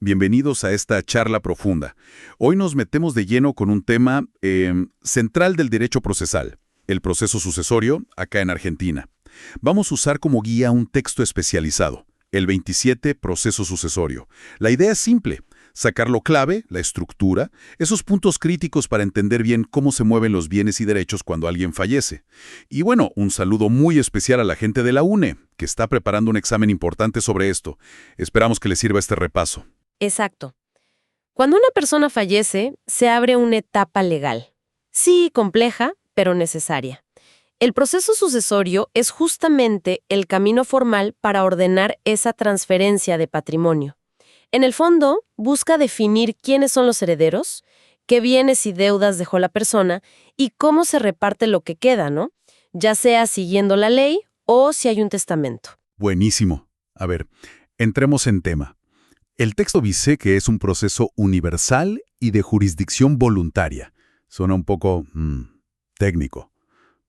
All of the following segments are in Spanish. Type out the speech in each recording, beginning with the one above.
Bienvenidos a esta charla profunda. Hoy nos metemos de lleno con un tema central del derecho procesal, el proceso sucesorio acá en Argentina. Vamos a usar como guía un texto especializado, el 27 Proceso Sucesorio. La idea es simple, sacar lo clave, la estructura, esos puntos críticos para entender bien cómo se mueven los bienes y derechos cuando alguien fallece. Y bueno, un saludo muy especial a la gente de la UNE, que está preparando un examen importante sobre esto. Esperamos que les sirva este repaso. Exacto. Cuando una persona fallece, se abre una etapa legal. Sí, compleja, pero necesaria. El proceso sucesorio es justamente el camino formal para ordenar esa transferencia de patrimonio. En el fondo, busca definir quiénes son los herederos, qué bienes y deudas dejó la persona y cómo se reparte lo que queda, ¿no? Ya sea siguiendo la ley o si hay un testamento. Buenísimo. A ver, entremos en tema. El texto dice que es un proceso universal y de jurisdicción voluntaria. Suena un poco técnico.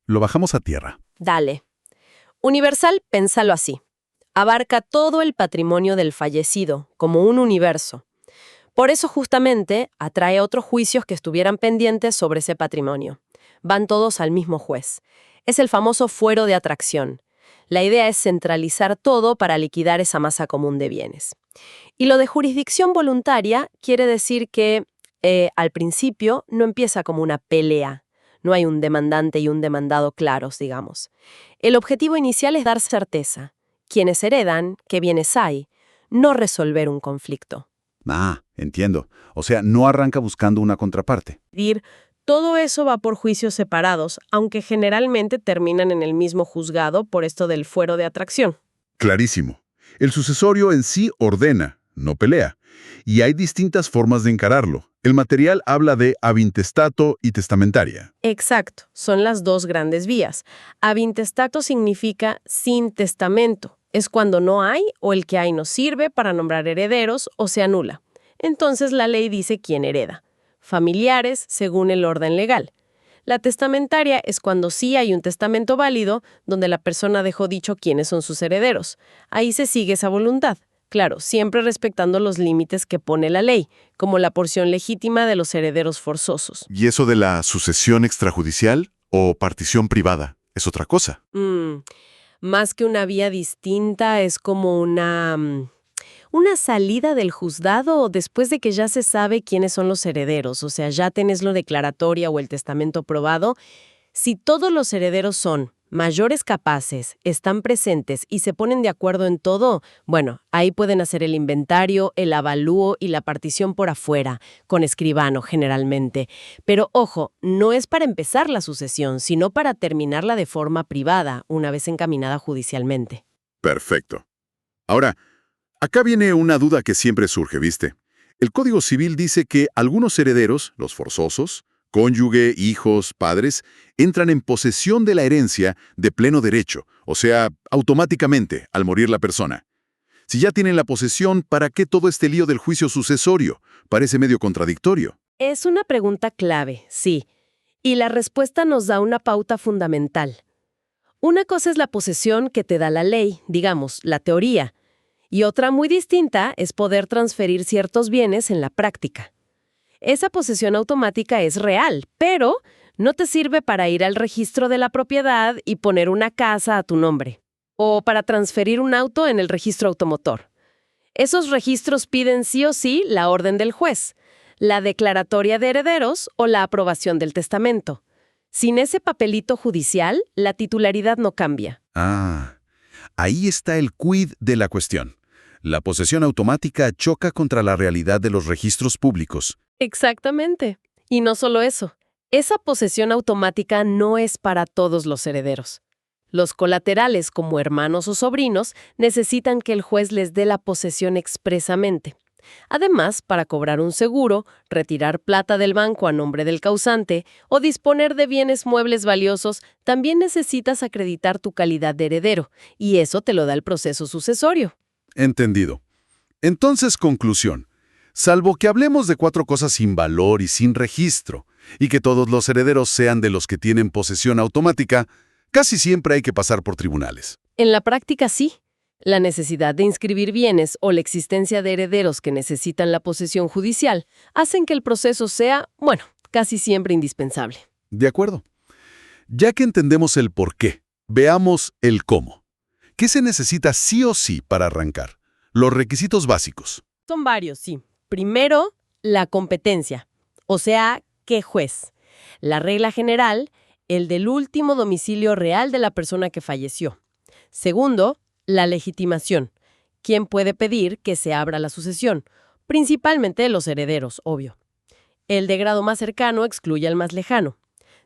Lo bajamos a tierra. Dale. Universal, pénsalo así. Abarca todo el patrimonio del fallecido, como un universo. Por eso justamente atrae otros juicios que estuvieran pendientes sobre ese patrimonio. Van todos al mismo juez. Es el famoso fuero de atracción. La idea es centralizar todo para liquidar esa masa común de bienes. Y lo de jurisdicción voluntaria quiere decir que, al principio, no empieza como una pelea. No hay un demandante y un demandado claros, digamos. El objetivo inicial es dar certeza. Quiénes heredan, qué bienes hay, no resolver un conflicto. Ah, entiendo. O sea, no arranca buscando una contraparte. Todo eso va por juicios separados, aunque generalmente terminan en el mismo juzgado por esto del fuero de atracción. Clarísimo. El sucesorio en sí ordena, no pelea. Y hay distintas formas de encararlo. El material habla de ab intestato y testamentaria. Exacto, son las dos grandes vías. Ab intestato significa sin testamento. Es cuando no hay o el que hay no sirve para nombrar herederos o se anula. Entonces la ley dice quién hereda. Familiares según el orden legal. La testamentaria es cuando sí hay un testamento válido donde la persona dejó dicho quiénes son sus herederos. Ahí se sigue esa voluntad. Claro, siempre respetando los límites que pone la ley, como la porción legítima de los herederos forzosos. ¿Y eso de la sucesión extrajudicial o partición privada es otra cosa? Más que una vía distinta, es como una salida del juzgado después de que ya se sabe quiénes son los herederos, o sea, ya tenés lo declaratoria o el testamento probado. Si todos los herederos son mayores capaces, están presentes y se ponen de acuerdo en todo, bueno, ahí pueden hacer el inventario, el avalúo y la partición por afuera, con escribano generalmente. Pero ojo, no es para empezar la sucesión, sino para terminarla de forma privada, una vez encaminada judicialmente. Perfecto. Ahora, acá viene una duda que siempre surge, ¿viste? El Código Civil dice que algunos herederos, los forzosos, cónyuge, hijos, padres, entran en posesión de la herencia de pleno derecho, o sea, automáticamente, al morir la persona. Si ya tienen la posesión, ¿para qué todo este lío del juicio sucesorio? Parece medio contradictorio. Es una pregunta clave, sí. Y la respuesta nos da una pauta fundamental. Una cosa es la posesión que te da la ley, digamos, la teoría. Y otra muy distinta es poder transferir ciertos bienes en la práctica. Esa posesión automática es real, pero no te sirve para ir al registro de la propiedad y poner una casa a tu nombre, o para transferir un auto en el registro automotor. Esos registros piden sí o sí la orden del juez, la declaratoria de herederos o la aprobación del testamento. Sin ese papelito judicial, la titularidad no cambia. Ah, ahí está el quid de la cuestión. La posesión automática choca contra la realidad de los registros públicos. Exactamente. Y no solo eso. Esa posesión automática no es para todos los herederos. Los colaterales, como hermanos o sobrinos, necesitan que el juez les dé la posesión expresamente. Además, para cobrar un seguro, retirar plata del banco a nombre del causante o disponer de bienes muebles valiosos, también necesitas acreditar tu calidad de heredero, y eso te lo da el proceso sucesorio. Entendido. Entonces, conclusión. Salvo que hablemos de 4 cosas sin valor y sin registro, y que todos los herederos sean de los que tienen posesión automática, casi siempre hay que pasar por tribunales. En la práctica sí. La necesidad de inscribir bienes o la existencia de herederos que necesitan la posesión judicial hacen que el proceso sea, bueno, casi siempre indispensable. De acuerdo. Ya que entendemos el por qué, veamos el cómo. ¿Qué se necesita sí o sí para arrancar? Los requisitos básicos. Son varios, sí. Primero, la competencia, o sea, ¿qué juez? La regla general, el del último domicilio real de la persona que falleció. Segundo, la legitimación. ¿Quién puede pedir que se abra la sucesión? Principalmente los herederos, obvio. El de grado más cercano excluye al más lejano.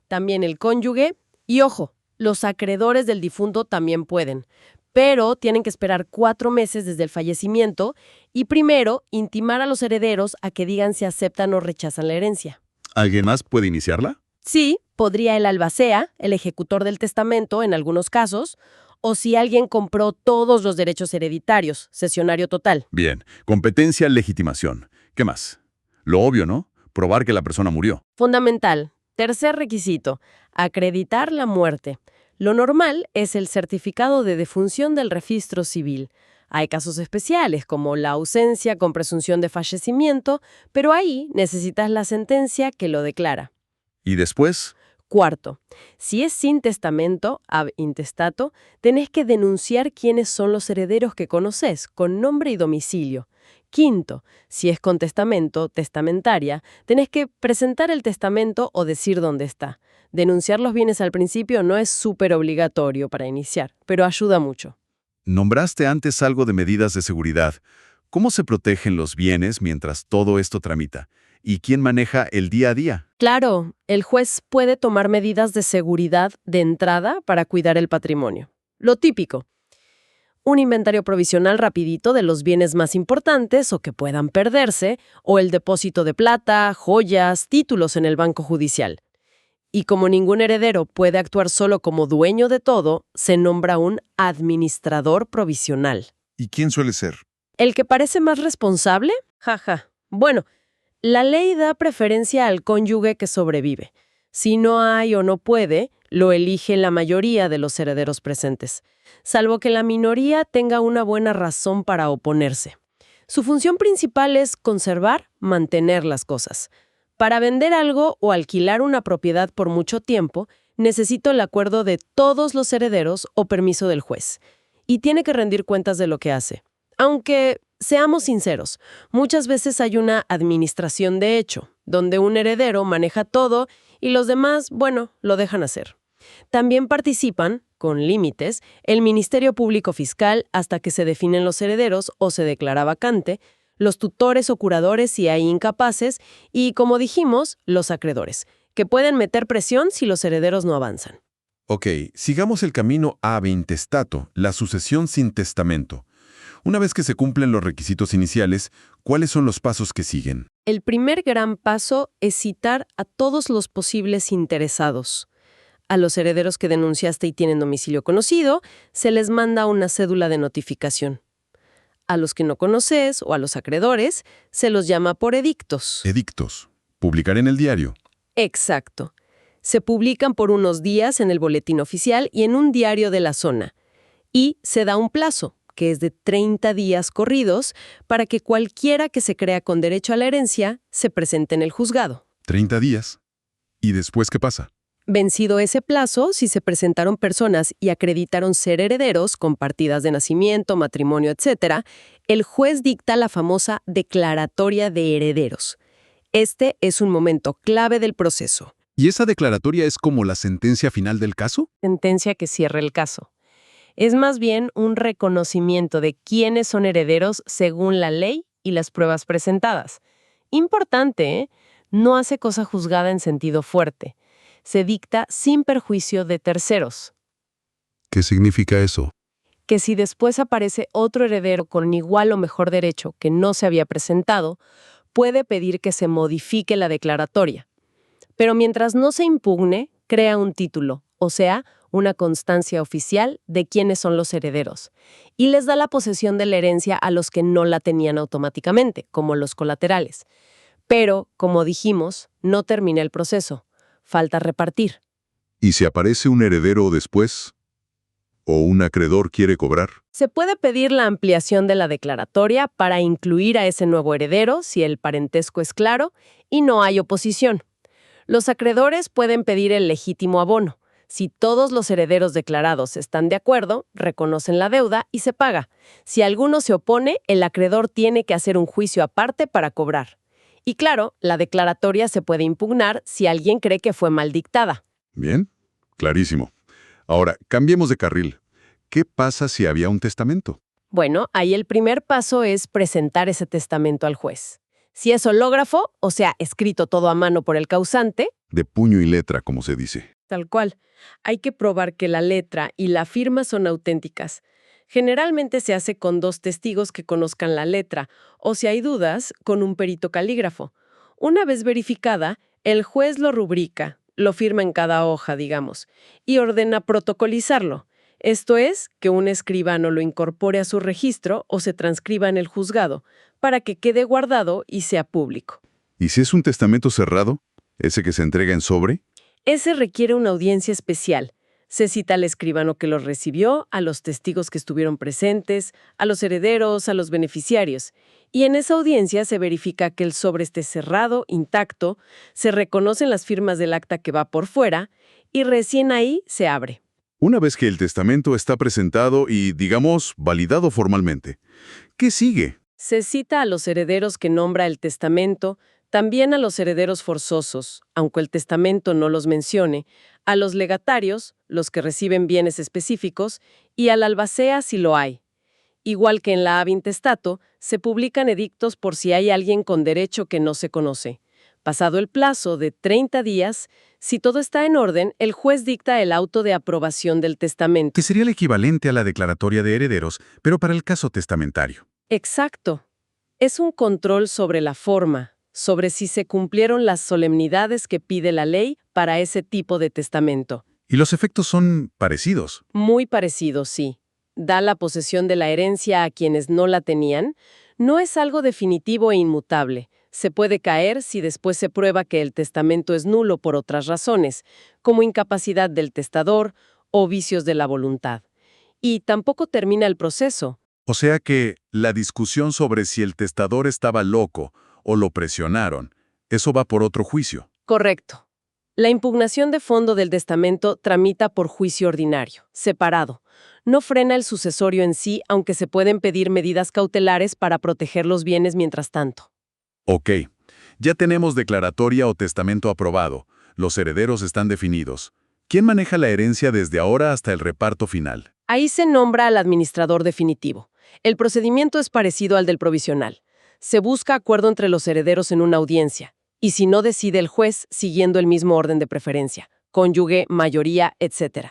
También el cónyuge y, ojo, los acreedores del difunto también pueden, pero tienen que esperar 4 meses desde el fallecimiento y primero intimar a los herederos a que digan si aceptan o rechazan la herencia. ¿Alguien más puede iniciarla? Sí, podría el albacea, el ejecutor del testamento en algunos casos, o si alguien compró todos los derechos hereditarios, cesionario total. Bien. Competencia, legitimación. ¿Qué más? Lo obvio, ¿no? Probar que la persona murió. Fundamental. Tercer requisito, acreditar la muerte. Lo normal es el certificado de defunción del registro civil. Hay casos especiales como la ausencia con presunción de fallecimiento, pero ahí necesitas la sentencia que lo declara. ¿Y después? Cuarto, si es sin testamento, ab intestato, tenés que denunciar quiénes son los herederos que conoces, con nombre y domicilio. Quinto, si es con testamento, testamentaria, tenés que presentar el testamento o decir dónde está. Denunciar los bienes al principio no es súper obligatorio para iniciar, pero ayuda mucho. Nombraste antes algo de medidas de seguridad. ¿Cómo se protegen los bienes mientras todo esto tramita? ¿Y quién maneja el día a día? Claro, el juez puede tomar medidas de seguridad de entrada para cuidar el patrimonio. Lo típico. Un inventario provisional rapidito de los bienes más importantes o que puedan perderse, o el depósito de plata, joyas, títulos en el banco judicial. Y como ningún heredero puede actuar solo como dueño de todo, se nombra un administrador provisional. ¿Y quién suele ser? ¿El que parece más responsable? Jaja. Bueno, la ley da preferencia al cónyuge que sobrevive. Si no hay o no puede, lo elige la mayoría de los herederos presentes, salvo que la minoría tenga una buena razón para oponerse. Su función principal es conservar, mantener las cosas. Para vender algo o alquilar una propiedad por mucho tiempo, necesito el acuerdo de todos los herederos o permiso del juez. Y tiene que rendir cuentas de lo que hace. Aunque, seamos sinceros, muchas veces hay una administración de hecho, donde un heredero maneja todo y los demás, bueno, lo dejan hacer. También participan, con límites, el Ministerio Público Fiscal hasta que se definen los herederos o se declara vacante, los tutores o curadores si hay incapaces y, como dijimos, los acreedores, que pueden meter presión si los herederos no avanzan. Ok, sigamos el camino ab intestato, la sucesión sin testamento. Una vez que se cumplen los requisitos iniciales, ¿cuáles son los pasos que siguen? El primer gran paso es citar a todos los posibles interesados. A los herederos que denunciaste y tienen domicilio conocido, se les manda una cédula de notificación. A los que no conoces o a los acreedores, se los llama por edictos. Edictos. Publicar en el diario. Exacto. Se publican por unos días en el boletín oficial y en un diario de la zona. Y se da un plazo, que es de 30 días corridos, para que cualquiera que se crea con derecho a la herencia se presente en el juzgado. 30 días. ¿Y después qué pasa? Vencido ese plazo, si se presentaron personas y acreditaron ser herederos con partidas de nacimiento, matrimonio, etc., el juez dicta la famosa declaratoria de herederos. Este es un momento clave del proceso. ¿Y esa declaratoria es como la sentencia final del caso? Sentencia que cierra el caso. Es más bien un reconocimiento de quiénes son herederos según la ley y las pruebas presentadas. Importante, ¿eh? No hace cosa juzgada en sentido fuerte. Se dicta sin perjuicio de terceros. ¿Qué significa eso? Que si después aparece otro heredero con igual o mejor derecho que no se había presentado, puede pedir que se modifique la declaratoria. Pero mientras no se impugne, crea un título, o sea, una constancia oficial de quiénes son los herederos, y les da la posesión de la herencia a los que no la tenían automáticamente, como los colaterales. Pero, como dijimos, no termina el proceso. Falta repartir. ¿Y si aparece un heredero después? o un acreedor quiere cobrar? Se puede pedir la ampliación de la declaratoria para incluir a ese nuevo heredero si el parentesco es claro y no hay oposición. Los acreedores pueden pedir el legítimo abono. Si todos los herederos declarados están de acuerdo, reconocen la deuda y se paga. Si alguno se opone, el acreedor tiene que hacer un juicio aparte para cobrar. Y claro, la declaratoria se puede impugnar si alguien cree que fue mal dictada. Bien, clarísimo. Ahora, cambiemos de carril. ¿Qué pasa si había un testamento? Bueno, ahí el primer paso es presentar ese testamento al juez. Si es hológrafo, o sea, escrito todo a mano por el causante, De puño y letra, como se dice. tal cual, hay que probar que la letra y la firma son auténticas. Generalmente se hace con 2 testigos que conozcan la letra, o si hay dudas, con un perito calígrafo. Una vez verificada, el juez lo rubrica, lo firma en cada hoja, digamos, y ordena protocolizarlo. Esto es, que un escribano lo incorpore a su registro o se transcriba en el juzgado, para que quede guardado y sea público. ¿Y si es un testamento cerrado? ¿Ese que se entrega en sobre? Ese requiere una audiencia especial. Se cita al escribano que lo recibió, a los testigos que estuvieron presentes, a los herederos, a los beneficiarios. Y en esa audiencia se verifica que el sobre esté cerrado, intacto, se reconocen las firmas del acta que va por fuera y recién ahí se abre. Una vez que el testamento está presentado y, digamos, validado formalmente, ¿qué sigue? Se cita a los herederos que nombra el testamento, también a los herederos forzosos, aunque el testamento no los mencione, a los legatarios, los que reciben bienes específicos, y al albacea si lo hay. Igual que en la ab intestato, se publican edictos por si hay alguien con derecho que no se conoce. Pasado el plazo de 30 días, si todo está en orden, el juez dicta el auto de aprobación del testamento. Que sería el equivalente a la declaratoria de herederos, pero para el caso testamentario. Exacto. Es un control sobre la forma, sobre si se cumplieron las solemnidades que pide la ley para ese tipo de testamento. Y los efectos son parecidos. Muy parecido, sí. Da la posesión de la herencia a quienes no la tenían. No es algo definitivo e inmutable. Se puede caer si después se prueba que el testamento es nulo por otras razones, como incapacidad del testador o vicios de la voluntad. Y tampoco termina el proceso. O sea que la discusión sobre si el testador estaba loco o lo presionaron, eso va por otro juicio. Correcto. La impugnación de fondo del testamento tramita por juicio ordinario, separado. No frena el sucesorio en sí, aunque se pueden pedir medidas cautelares para proteger los bienes mientras tanto. Ok, ya tenemos declaratoria o testamento aprobado. Los herederos están definidos. ¿Quién maneja la herencia desde ahora hasta el reparto final? Ahí se nombra al administrador definitivo. El procedimiento es parecido al del provisional. Se busca acuerdo entre los herederos en una audiencia, y si no decide el juez siguiendo el mismo orden de preferencia, cónyuge, mayoría, etc.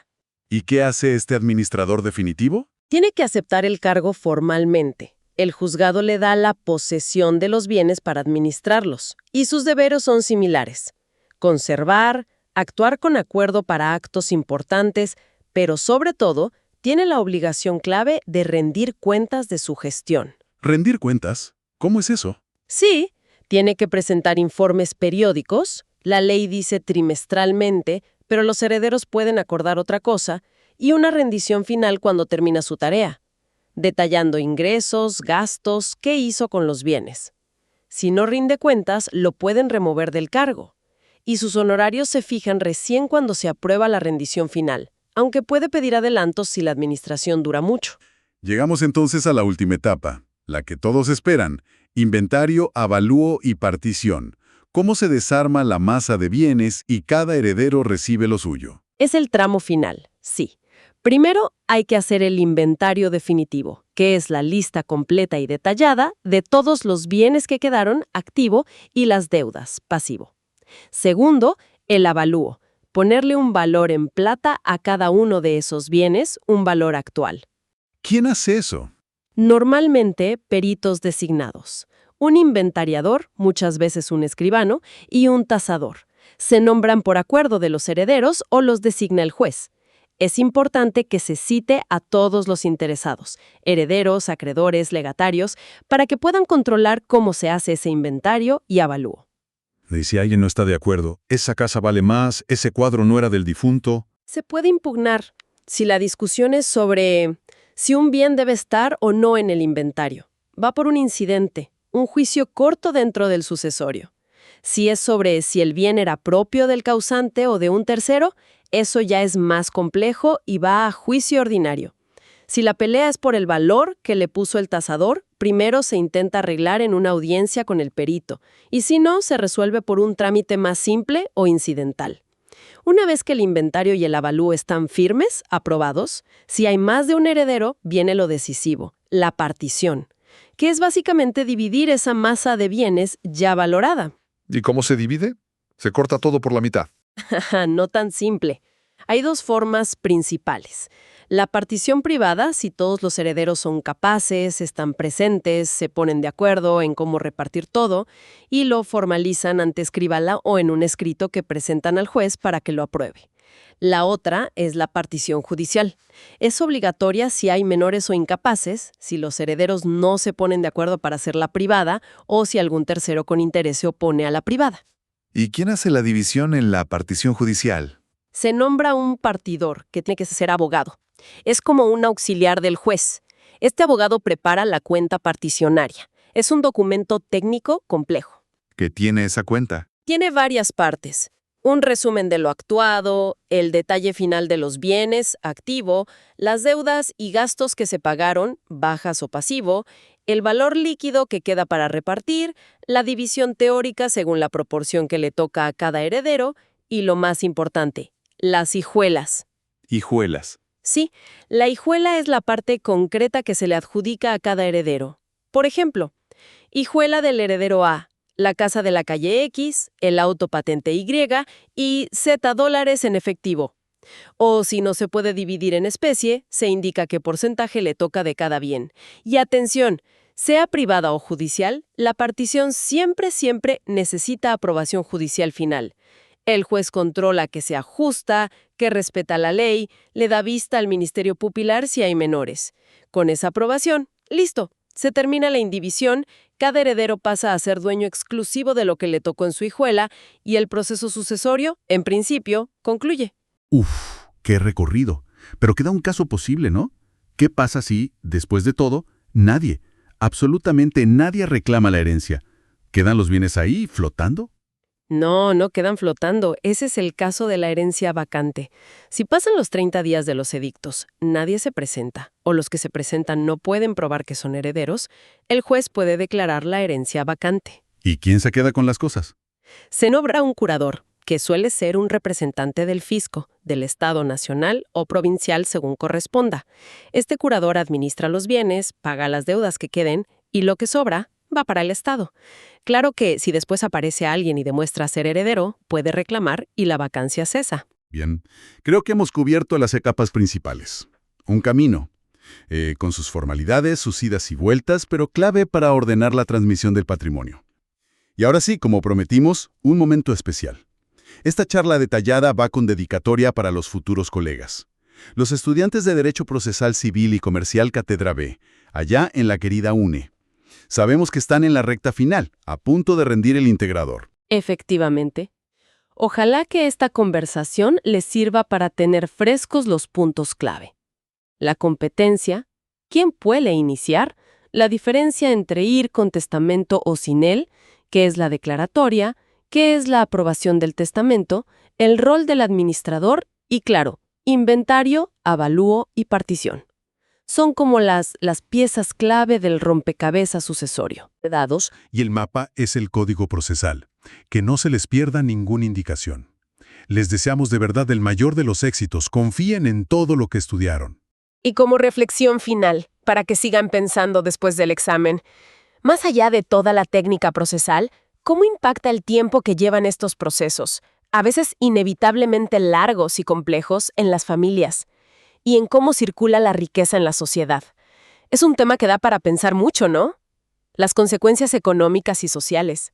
¿Y qué hace este administrador definitivo? Tiene que aceptar el cargo formalmente. El juzgado le da la posesión de los bienes para administrarlos, y sus deberes son similares. Conservar, actuar con acuerdo para actos importantes, pero sobre todo, tiene la obligación clave de rendir cuentas de su gestión. ¿Rendir cuentas? ¿Cómo es eso? Sí, tiene que presentar informes periódicos, la ley dice trimestralmente, pero los herederos pueden acordar otra cosa, y una rendición final cuando termina su tarea, detallando ingresos, gastos, qué hizo con los bienes. Si no rinde cuentas, lo pueden remover del cargo, y sus honorarios se fijan recién cuando se aprueba la rendición final, aunque puede pedir adelantos si la administración dura mucho. Llegamos entonces a la última etapa, la que todos esperan: inventario, avalúo y partición. ¿Cómo se desarma la masa de bienes y cada heredero recibe lo suyo? Es el tramo final, sí. Primero hay que hacer el inventario definitivo, que es la lista completa y detallada de todos los bienes que quedaron, activo, y las deudas, pasivo. Segundo, el avalúo, ponerle un valor en plata a cada uno de esos bienes, un valor actual. ¿Quién hace eso? Normalmente, peritos designados. Un inventariador, muchas veces un escribano, y un tasador. Se nombran por acuerdo de los herederos o los designa el juez. Es importante que se cite a todos los interesados, herederos, acreedores, legatarios, para que puedan controlar cómo se hace ese inventario y avalúo. Y si alguien no está de acuerdo, esa casa vale más, ese cuadro no era del difunto. Se puede impugnar. Si la discusión es sobre si un bien debe estar o no en el inventario, va por un incidente, un juicio corto dentro del sucesorio. Si es sobre si el bien era propio del causante o de un tercero, eso ya es más complejo y va a juicio ordinario. Si la pelea es por el valor que le puso el tasador, primero se intenta arreglar en una audiencia con el perito, y si no, se resuelve por un trámite más simple o incidental. Una vez que el inventario y el avalúo están firmes, aprobados, si hay más de un heredero, viene lo decisivo, la partición, que es básicamente dividir esa masa de bienes ya valorada. ¿Y cómo se divide? Se corta todo por la mitad. No tan simple. Hay dos formas principales. La partición privada, si todos los herederos son capaces, están presentes, se ponen de acuerdo en cómo repartir todo y lo formalizan ante escribala o en un escrito que presentan al juez para que lo apruebe. La otra es la partición judicial. Es obligatoria si hay menores o incapaces, si los herederos no se ponen de acuerdo para hacerla privada o si algún tercero con interés se opone a la privada. ¿Y quién hace la división en la partición judicial? Se nombra un partidor, que tiene que ser abogado. Es como un auxiliar del juez. Este abogado prepara la cuenta particionaria. Es un documento técnico complejo. ¿Qué tiene esa cuenta? Tiene varias partes. Un resumen de lo actuado, el detalle final de los bienes, activo, las deudas y gastos que se pagaron, bajas o pasivo, el valor líquido que queda para repartir, la división teórica según la proporción que le toca a cada heredero y, lo más importante, las hijuelas. Hijuelas. Sí, la hijuela es la parte concreta que se le adjudica a cada heredero. Por ejemplo, hijuela del heredero A, la casa de la calle X, el auto patente Y y $Z en efectivo. O si no se puede dividir en especie, se indica qué porcentaje le toca de cada bien. Y atención, sea privada o judicial, la partición siempre necesita aprobación judicial final. El juez controla que sea justa, que respeta la ley, le da vista al Ministerio Pupilar si hay menores. Con esa aprobación, listo, se termina la indivisión, cada heredero pasa a ser dueño exclusivo de lo que le tocó en su hijuela y el proceso sucesorio, en principio, concluye. Uf, qué recorrido. Pero queda un caso posible, ¿no? ¿Qué pasa si, después de todo, nadie, absolutamente nadie reclama la herencia? ¿Quedan los bienes ahí, flotando? No quedan flotando. Ese es el caso de la herencia vacante. Si pasan los 30 días de los edictos, nadie se presenta, o los que se presentan no pueden probar que son herederos, el juez puede declarar la herencia vacante. ¿Y quién se queda con las cosas? Se nombra un curador, que suele ser un representante del fisco, del Estado nacional o provincial según corresponda. Este curador administra los bienes, paga las deudas que queden y lo que sobra va para el Estado. Claro que si después aparece alguien y demuestra ser heredero, puede reclamar y la vacancia cesa. Bien, creo que hemos cubierto las etapas principales. Un camino, con sus formalidades, sus idas y vueltas, pero clave para ordenar la transmisión del patrimonio. Y ahora sí, como prometimos, un momento especial. Esta charla detallada va con dedicatoria para los futuros colegas. Los estudiantes de Derecho Procesal Civil y Comercial Cátedra B, allá en la querida UNE. Sabemos que están en la recta final, a punto de rendir el integrador. Efectivamente. Ojalá que esta conversación les sirva para tener frescos los puntos clave. La competencia, quién puede iniciar, la diferencia entre ir con testamento o sin él, qué es la declaratoria, qué es la aprobación del testamento, el rol del administrador y, claro, inventario, avalúo y partición. Son como las piezas clave del rompecabezas sucesorio. Dados. Y el mapa es el código procesal. Que no se les pierda ninguna indicación. Les deseamos de verdad el mayor de los éxitos. Confíen en todo lo que estudiaron. Y como reflexión final, para que sigan pensando después del examen, más allá de toda la técnica procesal, ¿cómo impacta el tiempo que llevan estos procesos, a veces inevitablemente largos y complejos, en las familias? Y en cómo circula la riqueza en la sociedad. Es un tema que da para pensar mucho, ¿no? Las consecuencias económicas y sociales.